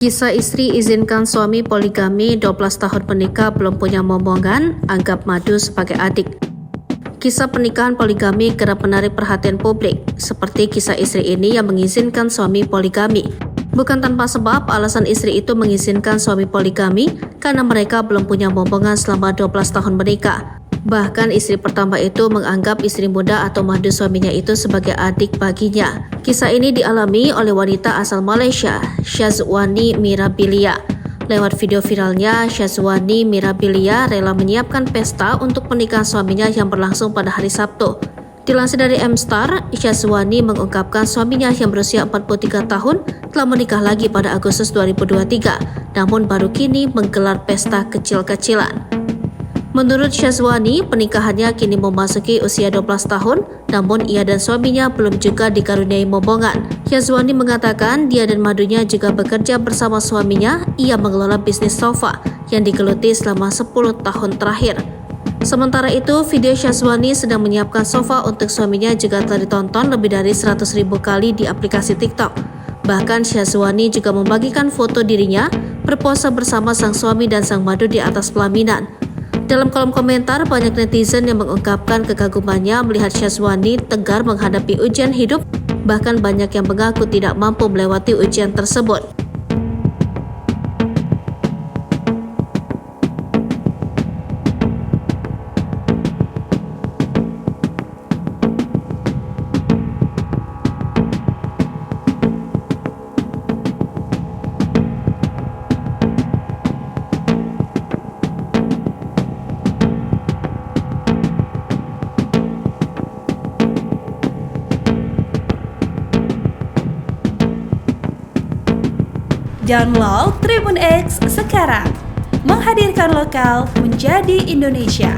Kisah istri izinkan suami poligami 12 tahun menikah belum punya momongan, anggap madu sebagai adik. Kisah pernikahan poligami kerap menarik perhatian publik, seperti kisah istri ini yang mengizinkan suami poligami. Bukan tanpa sebab, alasan istri itu mengizinkan suami poligami karena mereka belum punya momongan selama 12 tahun menikah. Bahkan istri pertama itu menganggap istri muda atau madu suaminya itu sebagai adik baginya. Kisah ini dialami oleh wanita asal Malaysia, Syazwani Mirabilia. Lewat video viralnya, Syazwani Mirabilia rela menyiapkan pesta untuk pernikahan suaminya yang berlangsung pada hari Sabtu. Dilansir dari Mstar, Syazwani mengungkapkan suaminya yang berusia 43 tahun telah menikah lagi pada Agustus 2023, namun baru kini menggelar pesta kecil-kecilan. Menurut Syazwani, pernikahannya kini memasuki usia 12 tahun, namun ia dan suaminya belum juga dikaruniai momongan. Syazwani mengatakan dia dan madunya juga bekerja bersama suaminya. Ia mengelola bisnis sofa yang digeluti selama 10 tahun terakhir. Sementara itu, video Syazwani sedang menyiapkan sofa untuk suaminya juga telah ditonton lebih dari 100.000 kali di aplikasi TikTok. Bahkan Syazwani juga membagikan foto dirinya berpose bersama sang suami dan sang madu di atas pelaminan. Dalam kolom komentar, banyak netizen yang mengungkapkan kekagumannya melihat Syazwani tegar menghadapi ujian hidup, bahkan banyak yang mengaku tidak mampu melewati ujian tersebut. Download Tribun X sekarang, menghadirkan lokal menjadi Indonesia.